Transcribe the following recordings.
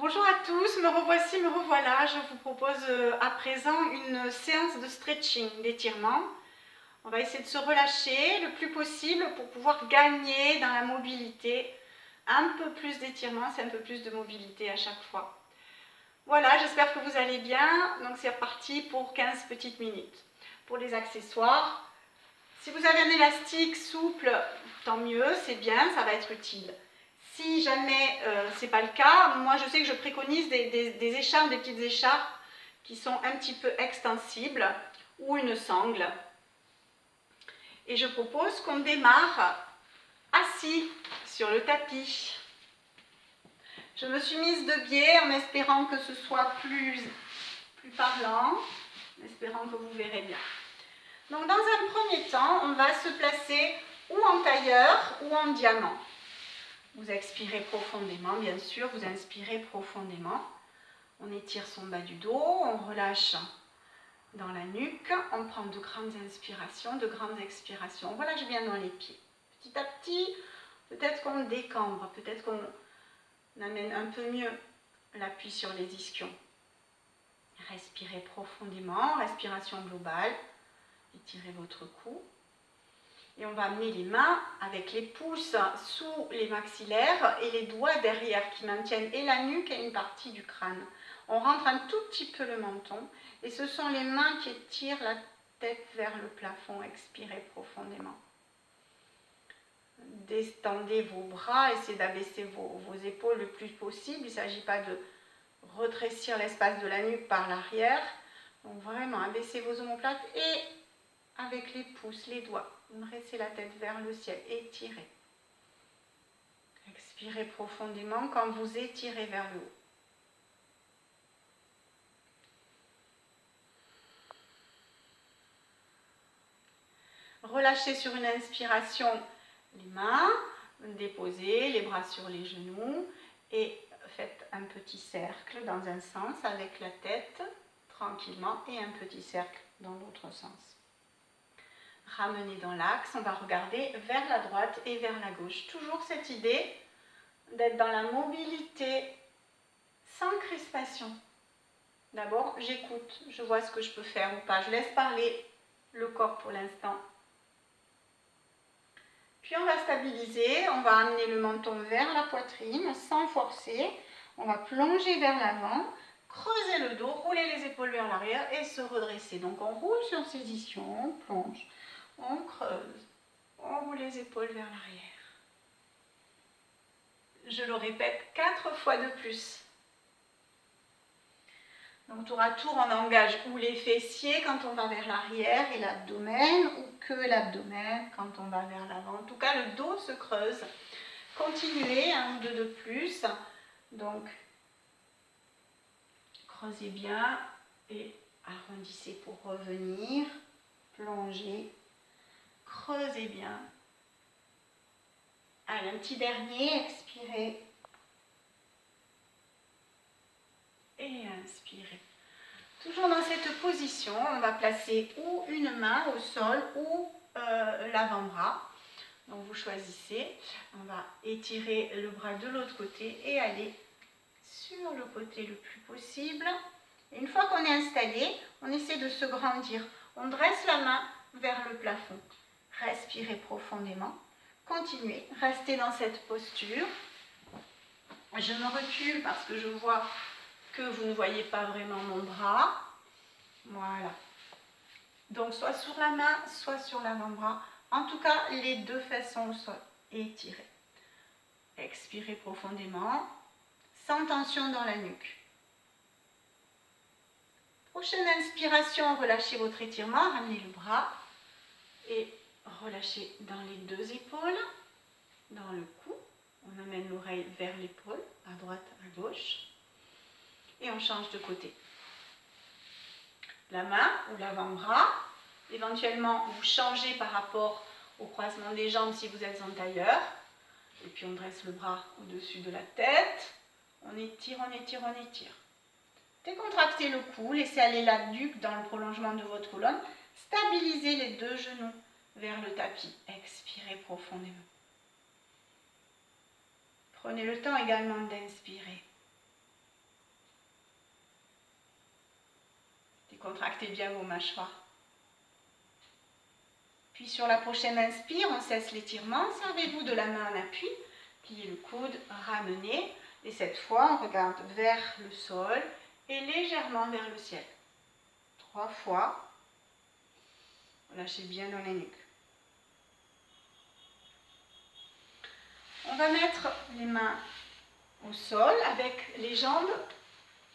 Bonjour à tous, me revoici, me revoilà. Je vous propose à présent une séance de stretching, d'étirement. On va essayer de se relâcher le plus possible pour pouvoir gagner dans la mobilité. Un peu plus d'étirement, c'est un peu plus de mobilité à chaque fois. Voilà, j'espère que vous allez bien. Donc c'est reparti pour 15 petites minutes. Pour les accessoires, si vous avez un élastique souple, tant mieux, c'est bien, ça va être utile. Si jamais ce n'est pas le cas, moi je sais que je préconise des écharpes, des petites écharpes qui sont un petit peu extensibles ou une sangle. Et je propose qu'on démarre assis sur le tapis. Je me suis mise de biais en espérant que ce soit plus parlant, en espérant que vous verrez bien. Donc dans un premier temps, on va se placer ou en tailleur ou en diamant. Vous expirez profondément, bien sûr, vous inspirez profondément. On étire son bas du dos, on relâche dans la nuque, on prend de grandes inspirations, de grandes expirations. On relâche bien dans les pieds. Petit à petit, peut-être qu'on décambre, peut-être qu'on amène un peu mieux l'appui sur les ischions. Respirez profondément, respiration globale. Étirez votre cou. Et on va amener les mains avec les pouces sous les maxillaires et les doigts derrière qui maintiennent et la nuque et une partie du crâne. On rentre un tout petit peu le menton et ce sont les mains qui étirent la tête vers le plafond. Expirez profondément. Distendez vos bras, essayez d'abaisser vos épaules le plus possible. Il ne s'agit pas de rétrécir l'espace de la nuque par l'arrière. Donc vraiment, abaissez vos omoplates et avec les pouces, les doigts, dressez la tête vers le ciel, étirez. Expirez profondément quand vous étirez vers le haut. Relâchez sur une inspiration les mains, déposez les bras sur les genoux et faites un petit cercle dans un sens avec la tête tranquillement et un petit cercle dans l'autre sens. Ramenez dans l'axe, on va regarder vers la droite et vers la gauche. Toujours cette idée d'être dans la mobilité sans crispation. D'abord, j'écoute, je vois ce que je peux faire ou pas. Je laisse parler le corps pour l'instant. Puis on va stabiliser, on va amener le menton vers la poitrine sans forcer. On va plonger vers l'avant, creuser le dos, rouler les épaules vers l'arrière et se redresser. Donc on roule sur ses ischions, on plonge, on creuse, on roule les épaules vers l'arrière. Je le répète 4 fois de plus. Donc tour à tour, on engage ou les fessiers quand on va vers l'arrière et l'abdomen, ou que l'abdomen quand on va vers l'avant. En tout cas, le dos se creuse. Continuez, un ou deux de plus. Donc, creusez bien et arrondissez pour revenir. Plongez. Creusez bien. Allez, un petit dernier, expirez. Et inspirez. Toujours dans cette position, on va placer ou une main au sol ou l'avant-bras. Donc vous choisissez. On va étirer le bras de l'autre côté et aller sur le côté le plus possible. Et une fois qu'on est installé, on essaie de se grandir. On dresse la main vers le plafond. Respirez profondément. Continuez, restez dans cette posture. Je me recule parce que je vois que vous ne voyez pas vraiment mon bras. Voilà. Donc soit sur la main, soit sur l'avant-bras. En tout cas, les deux façons au sol. Étirez. Expirez profondément, sans tension dans la nuque. Prochaine inspiration, relâchez votre étirement, ramenez le bras et relâchez dans les deux épaules, dans le cou. On amène l'oreille vers l'épaule, à droite, à gauche. Et on change de côté. La main ou l'avant-bras. Éventuellement, vous changez par rapport au croisement des jambes si vous êtes en tailleur. Et puis on dresse le bras au-dessus de la tête. On étire, on étire, on étire. Décontractez le cou, laissez aller la nuque dans le prolongement de votre colonne. Stabilisez les deux genoux vers le tapis. Expirez profondément. Prenez le temps également d'inspirer. contractez bien vos mâchoires. Puis sur la prochaine inspire, on cesse l'étirement. Servez-vous de la main en appui. Pliez le coude, ramenez. Et cette fois, on regarde vers le sol et légèrement vers le ciel. 3 fois. Relâchez bien dans les nuques. On va mettre les mains au sol avec les jambes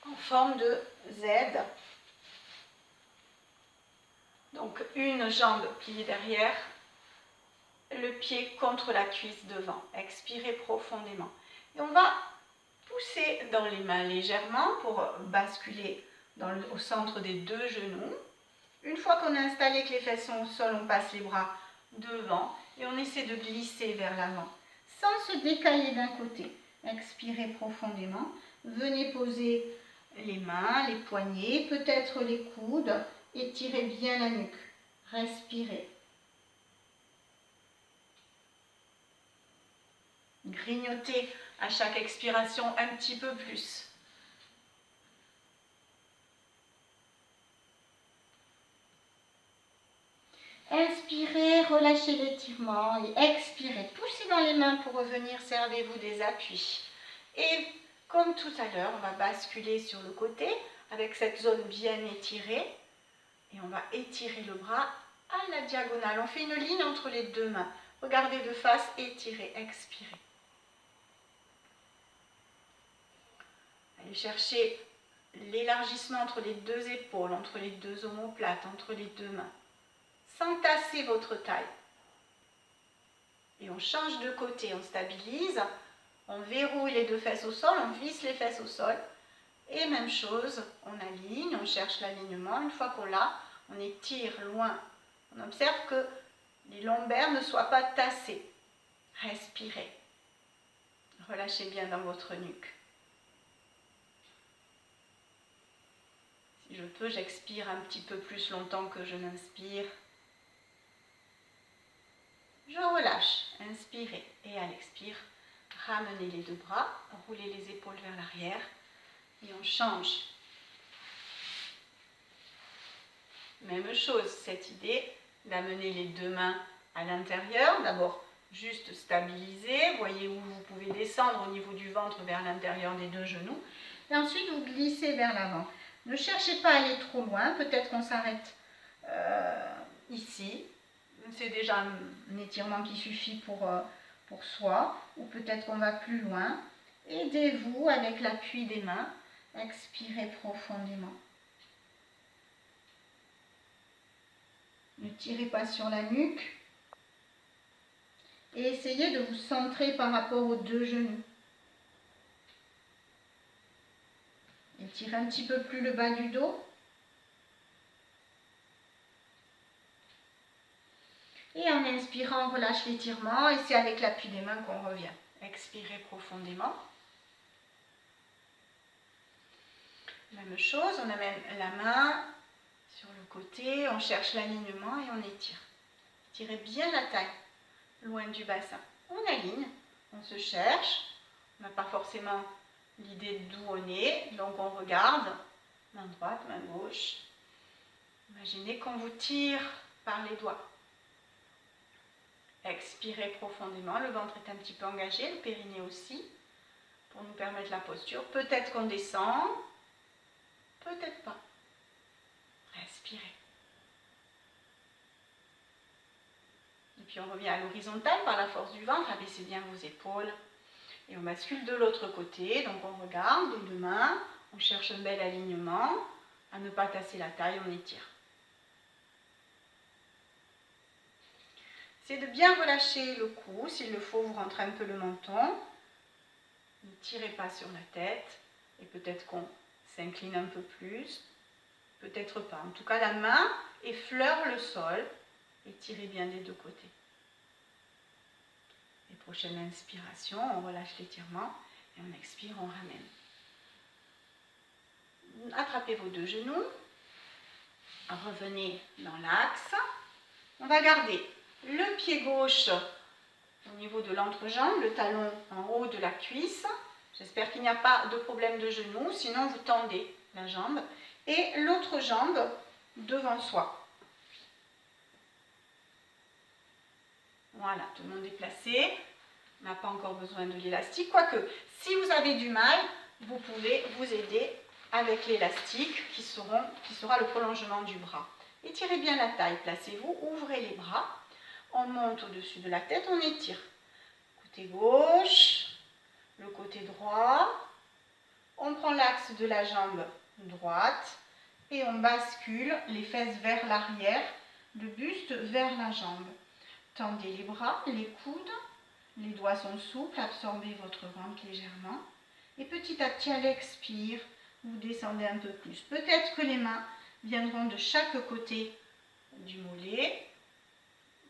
en forme de Z. Donc une jambe pliée derrière, le pied contre la cuisse devant. Expirez profondément. Et on va pousser dans les mains légèrement pour basculer au centre des 2 genoux. Une fois qu'on a installé que les fesses sont au sol, on passe les bras devant et on essaie de glisser vers l'avant sans se décailler d'un côté. Expirez profondément. Venez poser les mains, les poignets, peut-être les coudes. Étirez bien la nuque. Respirez. Grignotez à chaque expiration un petit peu plus. Inspirez, relâchez l'étirement et expirez. Poussez dans les mains pour revenir, servez-vous des appuis. Et comme tout à l'heure, on va basculer sur le côté avec cette zone bien étirée. Et on va étirer le bras à la diagonale. On fait une ligne entre les 2 mains. Regardez de face, étirez, expirez. Allez chercher l'élargissement entre les 2 épaules, entre les 2 omoplates, entre les 2 mains. Sans tasser votre taille. Et on change de côté, on stabilise, on verrouille les 2 fesses au sol, on visse les fesses au sol. Et même chose, on aligne, on cherche l'alignement. Une fois qu'on l'a, on étire loin. On observe que les lombaires ne soient pas tassés. Respirez. Relâchez bien dans votre nuque. Si je peux, j'expire un petit peu plus longtemps que je n'inspire. Je relâche. Inspirez. Et à l'expire, ramenez les 2 bras, roulez les épaules vers l'arrière. Et on change. Même chose, cette idée d'amener les 2 mains à l'intérieur. D'abord, juste stabiliser. Voyez où vous pouvez descendre au niveau du ventre vers l'intérieur des 2 genoux. Et ensuite, vous glissez vers l'avant. Ne cherchez pas à aller trop loin. Peut-être qu'on s'arrête ici. C'est déjà un étirement qui suffit pour soi. Ou peut-être qu'on va plus loin. Aidez-vous avec l'appui des mains. Expirez profondément. Ne tirez pas sur la nuque. Et essayez de vous centrer par rapport aux 2 genoux. Étirez un petit peu plus le bas du dos. Et en inspirant, on relâche l'étirement. Et c'est avec l'appui des mains qu'on revient. Expirez profondément. Même chose, on amène la main sur le côté, on cherche l'alignement et on étire. Étirez bien la taille, loin du bassin. On aligne, on se cherche. On n'a pas forcément l'idée d'où on est, donc on regarde, main droite, main gauche. Imaginez qu'on vous tire par les doigts. Expirez profondément, le ventre est un petit peu engagé, le périnée aussi, pour nous permettre la posture. Peut-être qu'on descend, peut-être pas. Respirez. Et puis on revient à l'horizontale par la force du ventre, abaissez bien vos épaules. Et on bascule de l'autre côté, donc on regarde les 2 mains, on cherche un bel alignement, à ne pas tasser la taille, on étire. C'est de bien relâcher le cou, s'il le faut, vous rentrez un peu le menton. Ne tirez pas sur la tête, et peut-être qu'on s'incline un peu plus, peut-être pas. En tout cas, la main effleure le sol, étirez bien des 2 côtés. Et prochaine inspiration, on relâche l'étirement, et on expire, on ramène. Attrapez vos 2 genoux, revenez dans l'axe. On va garder le pied gauche au niveau de l'entrejambe, le talon en haut de la cuisse. J'espère qu'il n'y a pas de problème de genou, sinon vous tendez la jambe. et l'autre jambe devant soi. Voilà, tout le monde est placé. On n'a pas encore besoin de l'élastique, quoique si vous avez du mal, vous pouvez vous aider avec l'élastique qui sera le prolongement du bras. Étirez bien la taille, placez-vous, ouvrez les bras, on monte au-dessus de la tête, on étire. Côté gauche, le côté droit, on prend l'axe de la jambe droite et on bascule les fesses vers l'arrière, le buste vers la jambe. Tendez les bras, les coudes, les doigts sont souples, absorbez votre ventre légèrement. Et petit à petit, à l'expire, vous descendez un peu plus. Peut-être que les mains viendront de chaque côté du mollet.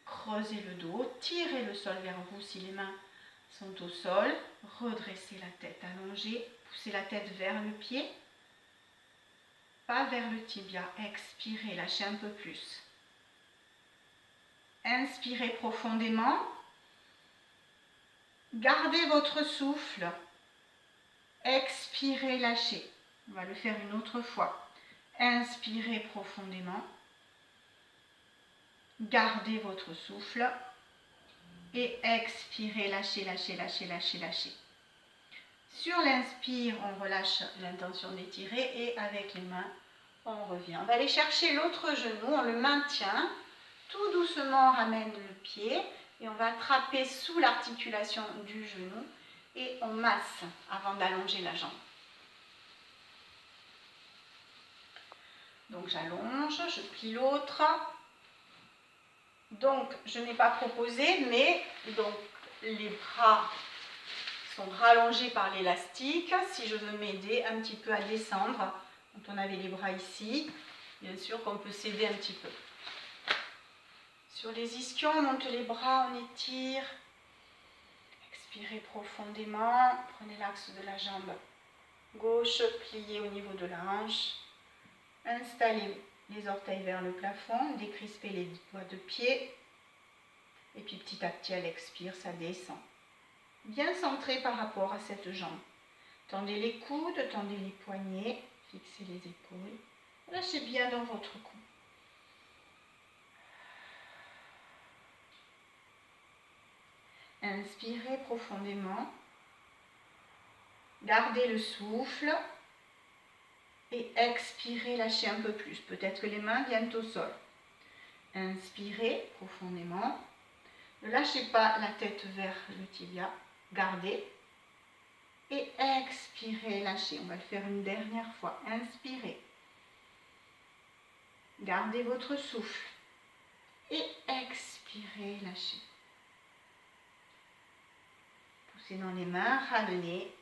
Creusez le dos, tirez le sol vers vous si les mains sont au sol. Redressez la tête allongée, poussez la tête vers le pied, pas vers le tibia. Expirez, lâchez un peu plus. Inspirez profondément. Gardez votre souffle. Expirez, lâchez. On va le faire une autre fois. Inspirez profondément. Gardez votre souffle. Et expirez, lâchez, lâchez, lâchez, lâchez, lâchez. Sur l'inspire, on relâche l'intention d'étirer et avec les mains, on revient. On va aller chercher l'autre genou, on le maintient. Tout doucement, on ramène le pied et on va attraper sous l'articulation du genou et on masse avant d'allonger la jambe. Donc j'allonge, je plie l'autre. Donc je n'ai pas proposé, mais donc, les bras sont rallongés par l'élastique. Si je veux m'aider un petit peu à descendre, quand on avait les bras ici, bien sûr qu'on peut s'aider un petit peu. Sur les ischions, on monte les bras, on étire. Expirez profondément. Prenez l'axe de la jambe gauche, pliez au niveau de la hanche. Installez les orteils vers le plafond, décrispez les doigts de pied. Et puis petit à petit, à l'expire, ça descend. Bien centré par rapport à cette jambe. Tendez les coudes, tendez les poignets, fixez les épaules. Lâchez bien dans votre cou. Inspirez profondément. Gardez le souffle. Et expirez, lâchez un peu plus. Peut-être que les mains viennent au sol. Inspirez profondément. Ne lâchez pas la tête vers le tibia. Gardez. Et expirez, lâchez. On va le faire une dernière fois. Inspirez. Gardez votre souffle. Et expirez, lâchez. Poussez dans les mains, ramenez.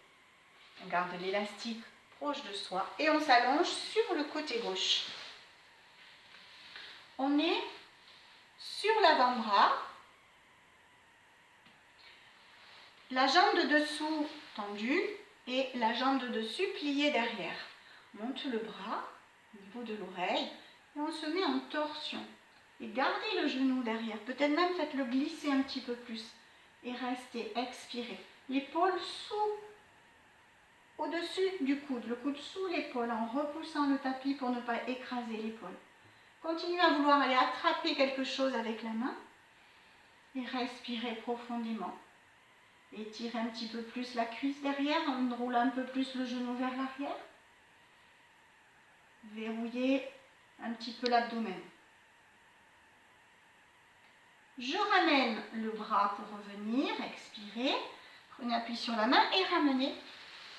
On garde l'élastique proche de soi et on s'allonge sur le côté gauche. On est sur l'avant-bras. La jambe de dessous tendue et la jambe de dessus pliée derrière. On monte le bras au niveau de l'oreille et on se met en torsion. Et gardez le genou derrière. Peut-être même faites-le glisser un petit peu plus. Et restez, expirez. L'épaule au-dessus du coude, le coude sous l'épaule en repoussant le tapis pour ne pas écraser l'épaule. Continuez à vouloir aller attraper quelque chose avec la main et respirez profondément. Étirez un petit peu plus la cuisse derrière, on roule un peu plus le genou vers l'arrière. Verrouillez un petit peu l'abdomen. Je ramène le bras pour revenir, expirez. Prenez appui sur la main et ramenez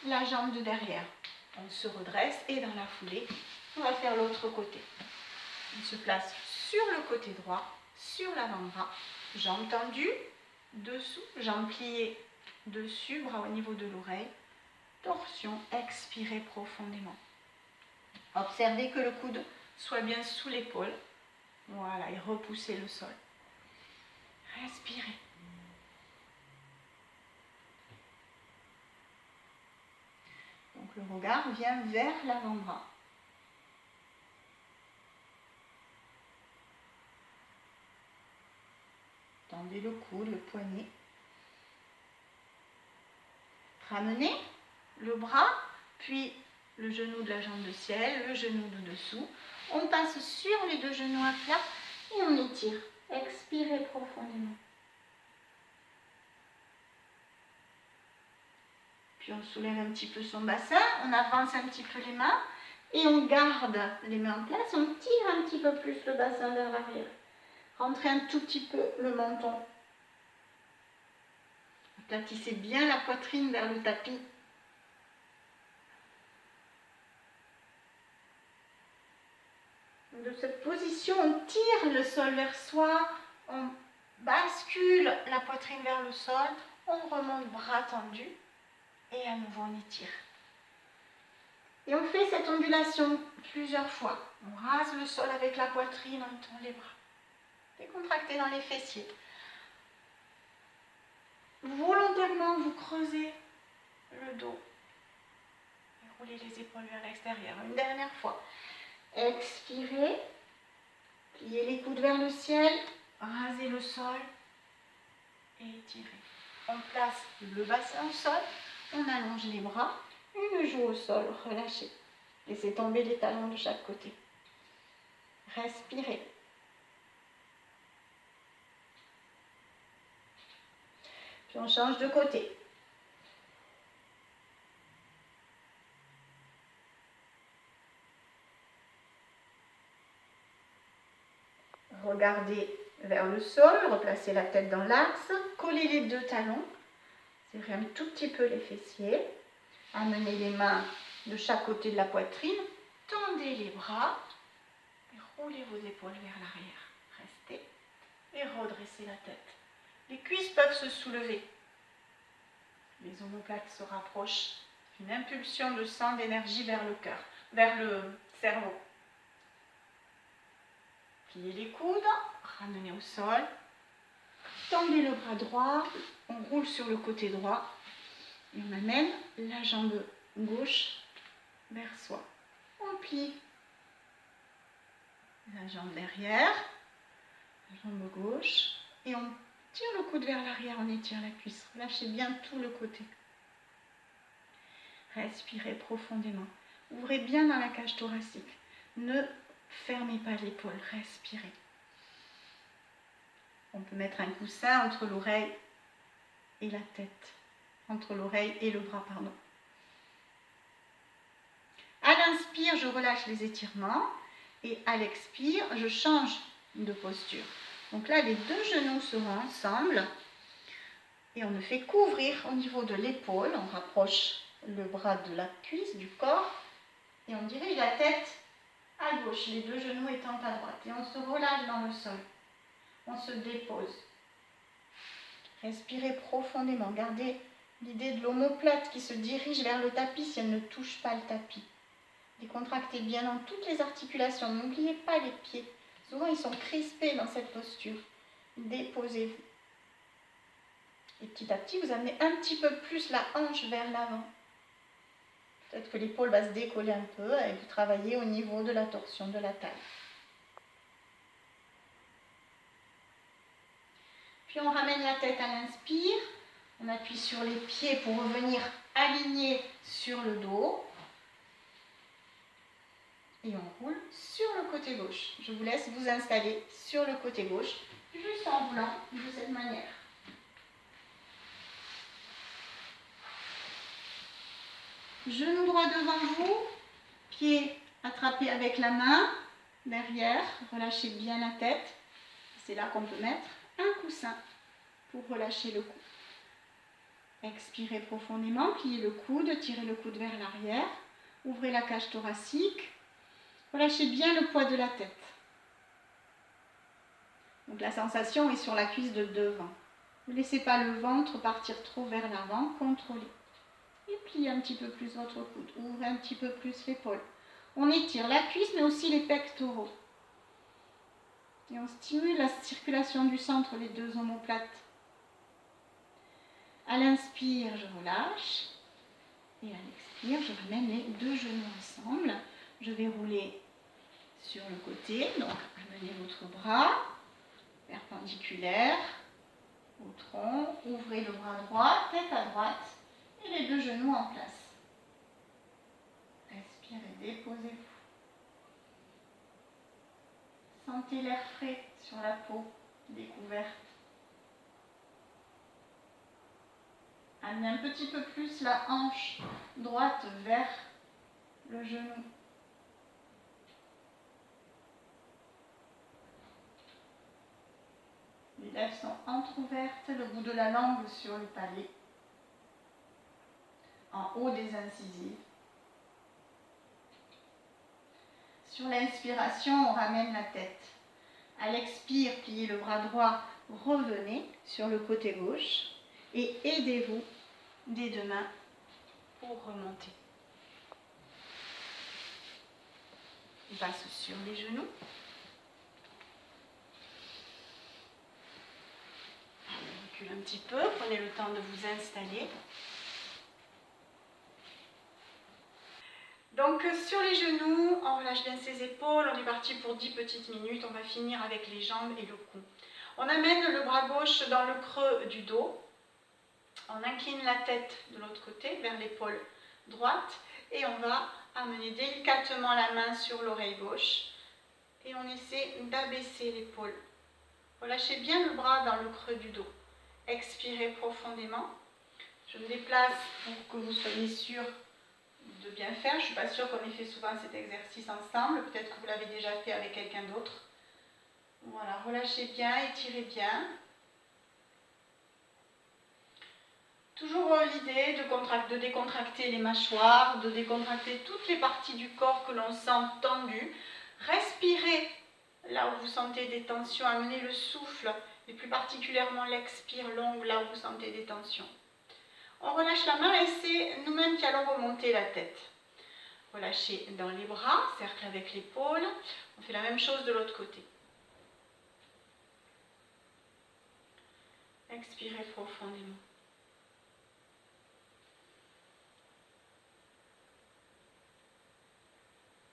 la jambe de derrière. On se redresse et dans la foulée, on va faire l'autre côté. On se place sur le côté droit, sur l'avant-bras, jambes tendues, dessous, jambes pliées dessus, bras au niveau de l'oreille, torsion, expirez profondément. Observez que le coude soit bien sous l'épaule. Voilà, et repoussez le sol. Respirez. Donc le regard vient vers l'avant-bras. Tendez le coude, le poignet. Ramenez le bras, puis le genou de la jambe de ciel, le genou de dessous. On passe sur les deux genoux à plat et on étire. Expirez profondément. Puis on soulève un petit peu son bassin, on avance un petit peu les mains et on garde les mains en place, on tire un petit peu plus le bassin vers l'arrière. Rentrez un tout petit peu le menton. Aplatissez bien la poitrine vers le tapis. De cette position, on tire le sol vers soi, on bascule la poitrine vers le sol, on remonte bras tendus et à nouveau on étire. Et on fait cette ondulation plusieurs fois. On rase le sol avec la poitrine, on tend les bras. Décontractez dans les fessiers. Volontairement, vous creusez le dos. Et roulez les épaules vers l'extérieur. Une dernière fois. Expirez. Pliez les coudes vers le ciel. Rasez le sol. Et étirez. On place le bassin au sol. On allonge les bras. Une joue au sol. Relâchez. Laissez tomber les talons de chaque côté. Respirez. Puis on change de côté. Regardez vers le sol, replacez la tête dans l'axe, collez les deux talons, serrez un tout petit peu les fessiers, amenez les mains de chaque côté de la poitrine, tendez les bras et roulez vos épaules vers l'arrière. Restez et redressez la tête. Les cuisses peuvent se soulever. Les omoplates se rapprochent. Une impulsion de sang, d'énergie vers le cœur, vers le cerveau. Pliez les coudes, ramenez au sol. Tendez le bras droit, on roule sur le côté droit et on amène la jambe gauche vers soi. On plie la jambe derrière, la jambe gauche et on tire le coude vers l'arrière, on étire la cuisse. Lâchez bien tout le côté. Respirez profondément. Ouvrez bien dans la cage thoracique. Ne fermez pas l'épaule, respirez. On peut mettre un coussin entre l'oreille et la tête. Entre l'oreille et le bras, pardon. À l'inspire, je relâche les étirements. Et à l'expire, je change de posture. Donc là, les deux genoux seront ensemble. Et on ne fait qu'ouvrir au niveau de l'épaule. On rapproche le bras de la cuisse, du corps. Et on dirige la tête à gauche, les deux genoux étant à droite. Et on se relâche dans le sol. On se dépose. Respirez profondément. Gardez l'idée de l'omoplate qui se dirige vers le tapis si elle ne touche pas le tapis. Décontractez bien dans toutes les articulations. N'oubliez pas les pieds. Souvent, ils sont crispés dans cette posture. Déposez-vous. Et petit à petit, vous amenez un petit peu plus la hanche vers l'avant. Peut-être que l'épaule va se décoller un peu et vous travaillez au niveau de la torsion de la taille. Puis on ramène la tête à l'inspire. On appuie sur les pieds pour revenir aligné sur le dos. Et on roule sur le côté gauche. Je vous laisse vous installer sur le côté gauche, juste en roulant de cette manière. Genou droit devant vous, pied attrapé avec la main, derrière, relâchez bien la tête. C'est là qu'on peut mettre un coussin pour relâcher le cou. Expirez profondément, pliez le coude, tirez le coude vers l'arrière, ouvrez la cage thoracique, relâchez bien le poids de la tête. Donc la sensation est sur la cuisse de devant. Ne laissez pas le ventre partir trop vers l'avant, contrôlez. Et pliez un petit peu plus votre coude, ouvrez un petit peu plus l'épaule. On étire la cuisse mais aussi les pectoraux. Et on stimule la circulation du sang entre les deux omoplates. À l'inspire, je relâche. Et à l'expire, je ramène les deux genoux ensemble. Je vais rouler sur le côté. Donc, amenez votre bras perpendiculaire au tronc. Ouvrez le bras droit, tête à droite. Et les deux genoux en place. Déposez-vous. Sentez l'air frais sur la peau découverte. Amenez un petit peu plus la hanche droite vers le genou. Les lèvres sont entrouvertes, le bout de la langue sur le palais, en haut des incisives. Sur l'inspiration, on ramène la tête. À l'expire, pliez le bras droit, revenez sur le côté gauche et aidez-vous des deux mains pour remonter. On passe sur les genoux. On recule un petit peu, prenez le temps de vous installer. Donc sur les genoux, on relâche bien ses épaules, on est parti pour 10 petites minutes, on va finir avec les jambes et le cou. On amène le bras gauche dans le creux du dos, on incline la tête de l'autre côté vers l'épaule droite et on va amener délicatement la main sur l'oreille gauche et on essaie d'abaisser l'épaule. Relâchez bien le bras dans le creux du dos. Expirez profondément. Je me déplace pour que vous soyez sûr de bien faire. Je ne suis pas sûre qu'on ait fait souvent cet exercice ensemble. Peut-être que vous l'avez déjà fait avec quelqu'un d'autre. Voilà, relâchez bien, étirez bien. Toujours l'idée de décontracter les mâchoires, de décontracter toutes les parties du corps que l'on sent tendues. Respirez là où vous sentez des tensions, amenez le souffle, et plus particulièrement l'expire longue là où vous sentez des tensions. On relâche la main et c'est nous-mêmes qui allons remonter la tête. Relâchez dans les bras, cercle avec l'épaule. On fait la même chose de l'autre côté. Expirez profondément.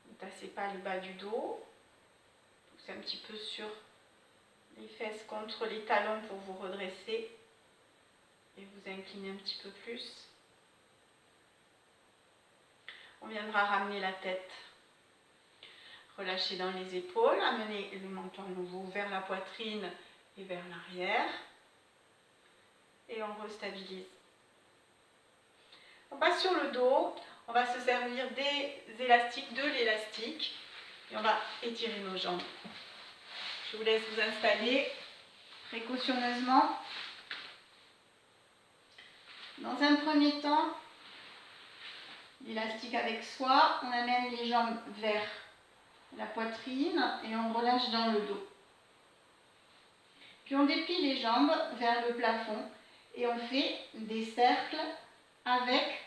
Ne tassez pas le bas du dos. Poussez un petit peu sur les fesses contre les talons pour vous redresser. Et vous inclinez un petit peu plus. On viendra ramener la tête. Relâchez dans les épaules, amenez le menton à nouveau vers la poitrine et vers l'arrière. Et on restabilise. On passe sur le dos, on va se servir des élastiques, de l'élastique, et on va étirer nos jambes. Je vous laisse vous installer précautionneusement. Dans un premier temps, l'élastique avec soi, on amène les jambes vers la poitrine et on relâche dans le dos. Puis on déplie les jambes vers le plafond et on fait des cercles avec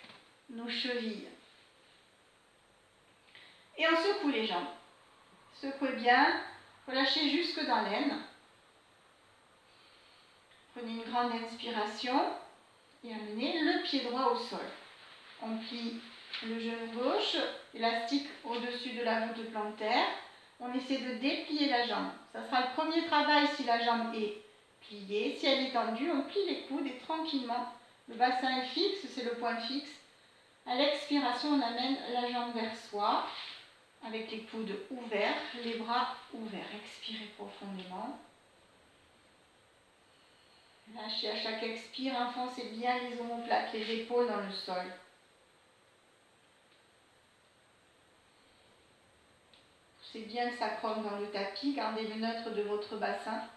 nos chevilles. Et on secoue les jambes. Secouez bien, relâchez jusque dans l'aine. Prenez une grande inspiration et amenez le pied droit au sol. On plie le genou gauche, élastique au-dessus de la voûte plantaire. On essaie de déplier la jambe. Ça sera le premier travail si la jambe est pliée. Si elle est tendue, on plie les coudes et tranquillement, le bassin est fixe, c'est le point fixe. À l'expiration, on amène la jambe vers soi, avec les coudes ouverts, les bras ouverts. Expirez profondément. Lâchez à chaque expire, enfoncez bien les omoplates, les épaules dans le sol. Poussez bien le sacrum dans le tapis, gardez le neutre de votre bassin.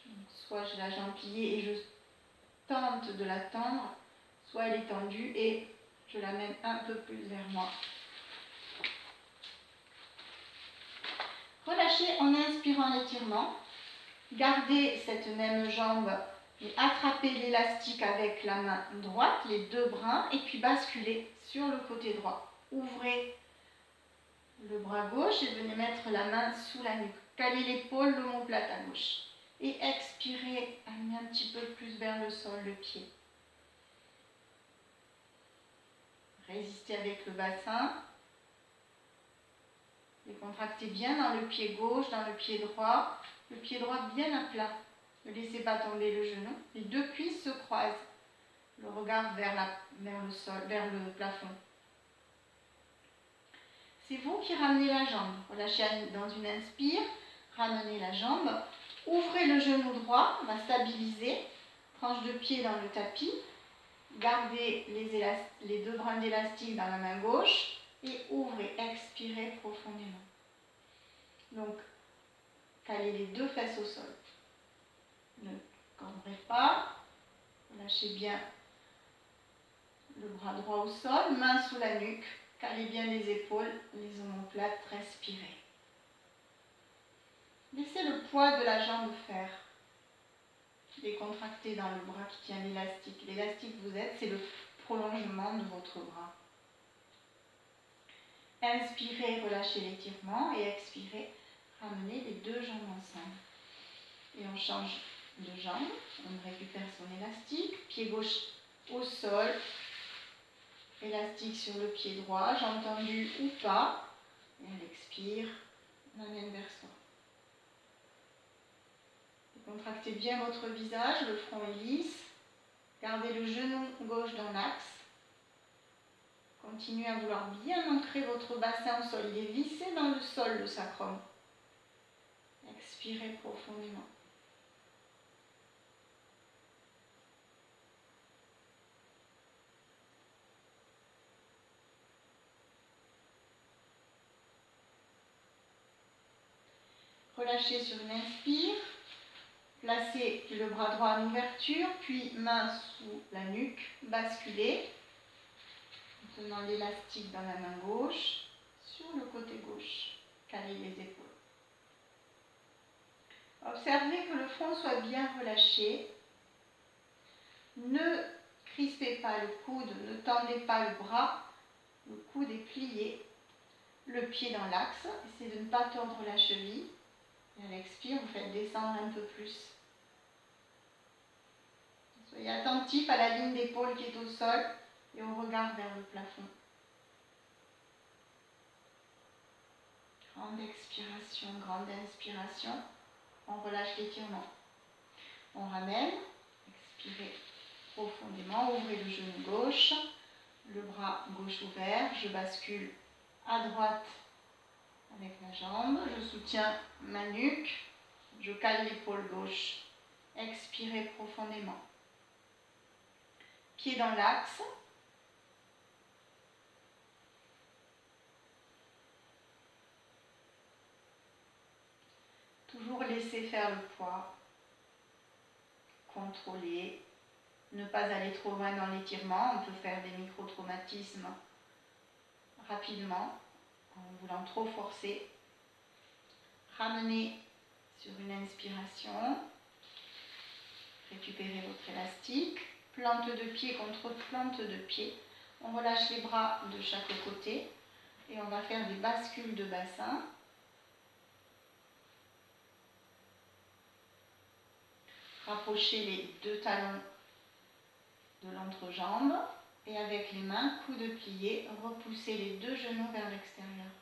Donc, soit j'ai la jambe pliée et je tente de la tendre, soit elle est tendue et je l'amène un peu plus vers moi. Relâchez en inspirant l'étirement. Gardez cette même jambe et attrapez l'élastique avec la main droite, les deux bras, et puis basculez sur le côté droit. Ouvrez le bras gauche et venez mettre la main sous la nuque. Calez l'épaule, l'omoplate à gauche. Et expirez, amenez un petit peu plus vers le sol le pied. Résistez avec le bassin. Décontractez bien dans le pied gauche, dans le pied droit. Le pied droit bien à plat. Ne laissez pas tomber le genou. Les deux cuisses se croisent. Le regard vers le sol, vers le plafond. c'est vous qui ramenez la jambe. Relâchez dans une inspire, ramenez la jambe, ouvrez le genou droit, on va stabiliser, tranche de pied dans le tapis, gardez les deux brins d'élastique dans la main gauche et ouvrez, expirez profondément. Donc, calez les deux fesses au sol. Ne cambrez pas, lâchez bien le bras droit au sol, main sous la nuque, calez bien les épaules, les omoplates, respirez. Laissez le poids de la jambe faire. Décontractez dans le bras qui tient l'élastique. L'élastique vous aide, c'est le prolongement de votre bras. Inspirez, relâchez l'étirement et expirez, ramenez les deux jambes ensemble. Et on change de jambe, on récupère son élastique, pied gauche au sol, élastique sur le pied droit, jambe tendue ou pas, et on expire, on amène vers soi. Contractez bien votre visage, le front est lisse, gardez le genou gauche dans l'axe. Continuez à vouloir bien ancrer votre bassin au sol, il est vissé dans le sol, le sacrum. Expirez profondément. Relâchez sur une inspire. Placez le bras droit en ouverture, puis main sous la nuque, basculez, en tenant l'élastique dans la main gauche, sur le côté gauche, calez les épaules. Observez que le front soit bien relâché. Ne crispez pas le coude, ne tendez pas le bras, le coude est plié, le pied dans l'axe, essayez de ne pas tordre la cheville. Et à l'expire, vous faites descendre un peu plus. Soyez attentif à la ligne d'épaule qui est au sol et on regarde vers le plafond. Grande expiration, grande inspiration. On relâche l'étirement. On ramène. Expirez profondément. Ouvrez le genou gauche. Le bras gauche ouvert. Je bascule à droite avec la jambe. Je soutiens ma nuque. Je cale l'épaule gauche. Expirez profondément. Pied dans l'axe. Toujours laisser faire le poids. Contrôler. Ne pas aller trop loin dans l'étirement. On peut faire des micro-traumatismes rapidement en voulant trop forcer. Ramenez sur une inspiration. Récupérez votre élastique. Plante de pied contre plante de pied. On relâche les bras de chaque côté et on va faire des bascules de bassin. Rapprochez les deux talons de l'entrejambe et avec les mains, coudes pliés, repoussez les deux genoux vers l'extérieur.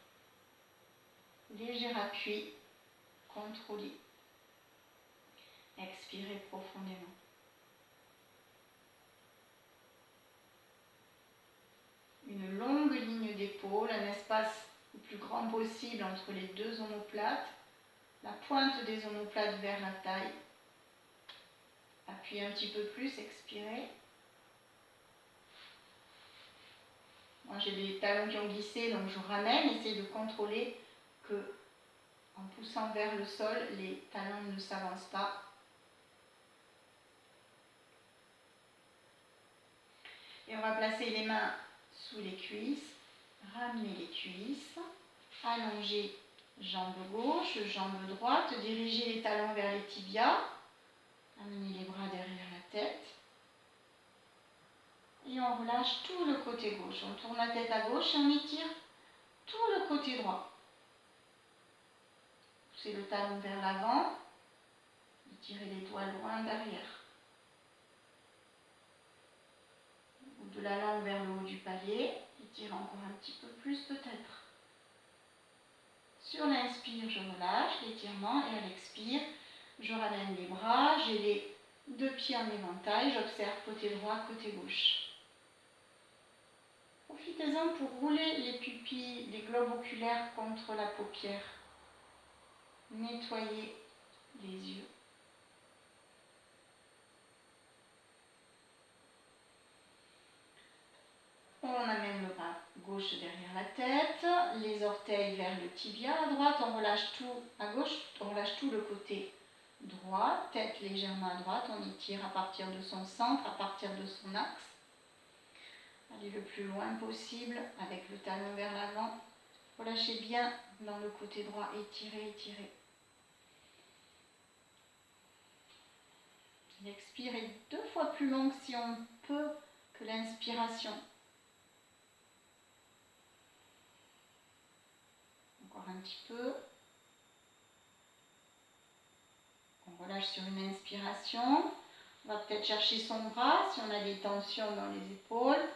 Léger appui, contrôlé. Expirez profondément. Une longue ligne d'épaule, un espace le plus grand possible entre les deux omoplates, la pointe des omoplates vers la taille. Appuyez un petit peu plus, expirez. Moi j'ai des talons qui ont glissé, donc je ramène, essayez de contrôler que, en poussant vers le sol, les talons ne s'avancent pas. Et on va placer les mains sous les cuisses, ramener les cuisses, allonger jambe gauche, jambe droite, dirigez les talons vers les tibias, amenez les bras derrière la tête. Et on relâche tout le côté gauche. On tourne la tête à gauche et on étire tout le côté droit. Poussez le talon vers l'avant, étirez les doigts loin derrière. De la langue vers le haut du palais, étirez encore un petit peu plus peut-être. Sur l'inspire, je relâche l'étirement et à l'expire, je ramène les bras, j'ai les deux pieds en éventail, j'observe côté droit, côté gauche. Profitez Profitez-en pour rouler les pupilles, les globes oculaires contre la paupière. Nettoyez les yeux. On amène le bras gauche derrière la tête, les orteils vers le tibia. À droite, on relâche tout. À gauche, on relâche tout le côté droit, tête légèrement à droite. On étire à partir de son centre, à partir de son axe. Allez le plus loin possible avec le talon vers l'avant. Relâchez bien dans le côté droit. Étirez, étirez. Expirez 2 fois plus long si on peut que l'inspiration. Encore un petit peu. On relâche sur une inspiration. On va peut-être chercher son bras si on a des tensions dans les épaules.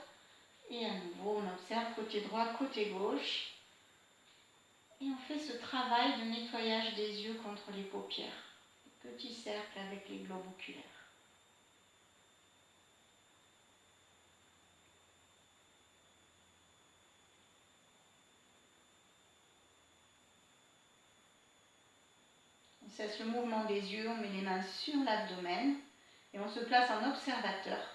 Et à nouveau, on observe côté droit, côté gauche. Et on fait ce travail de nettoyage des yeux contre les paupières. Petit cercle avec les globes oculaires. On cesse le mouvement des yeux, on met les mains sur l'abdomen et on se place en observateur.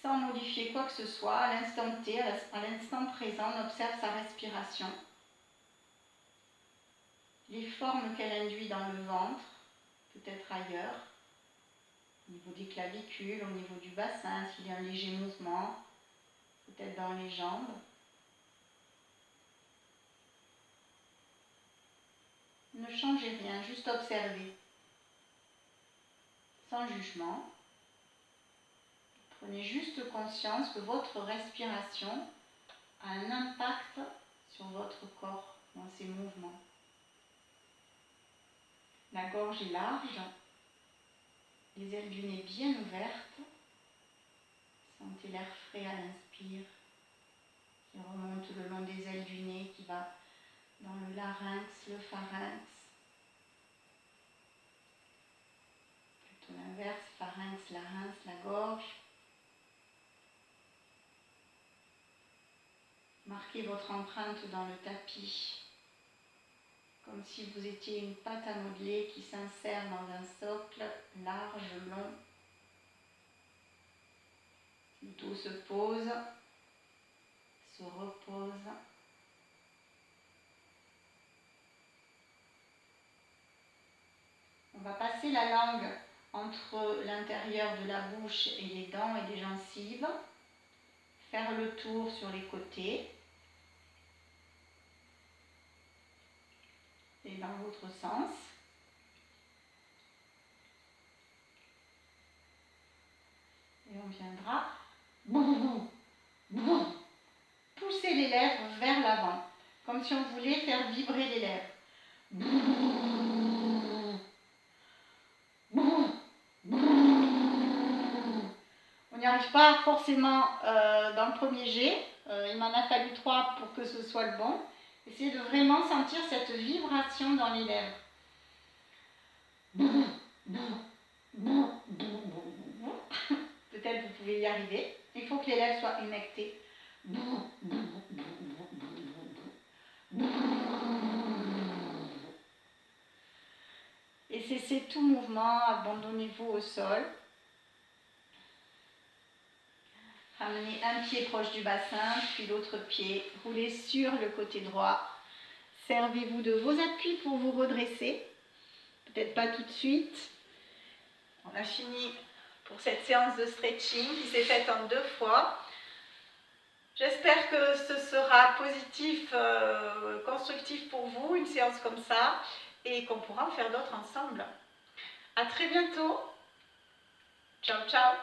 Sans modifier quoi que ce soit, à l'instant T, à l'instant présent, on observe sa respiration. Les formes qu'elle induit dans le ventre, peut-être ailleurs, au niveau des clavicules, au niveau du bassin, s'il y a un léger mouvement, peut-être dans les jambes. Ne changez rien, juste observez, sans jugement. Prenez juste conscience que votre respiration a un impact sur votre corps dans ses mouvements. La gorge est large, les ailes du nez bien ouvertes. Sentez l'air frais à l'inspire qui remonte le long des ailes du nez, qui va dans le larynx, le pharynx. Plutôt l'inverse, pharynx, larynx, la gorge. Marquez votre empreinte dans le tapis, comme si vous étiez une pâte à modeler qui s'insère dans un socle large, long. Le dos se pose, se repose. On va passer la langue entre l'intérieur de la bouche et les dents et les gencives. Faire le tour sur les côtés. Et dans l'autre sens. Et on viendra pousser les lèvres vers l'avant, comme si on voulait faire vibrer les lèvres. On n'y arrive pas forcément dans le premier jet. Il m'en a fallu 3 pour que ce soit le bon. Essayez de vraiment sentir cette vibration dans les lèvres. Peut-être vous pouvez y arriver. Il faut que les lèvres soient humectées. Et cessez tout mouvement, abandonnez-vous au sol. Ramenez un pied proche du bassin, puis l'autre pied. Roulez sur le côté droit. Servez-vous de vos appuis pour vous redresser. Peut-être pas tout de suite. On a fini pour cette séance de stretching qui s'est faite en 2 fois. J'espère que ce sera positif, constructif pour vous, une séance comme ça, et qu'on pourra en faire d'autres ensemble. À très bientôt. Ciao, ciao.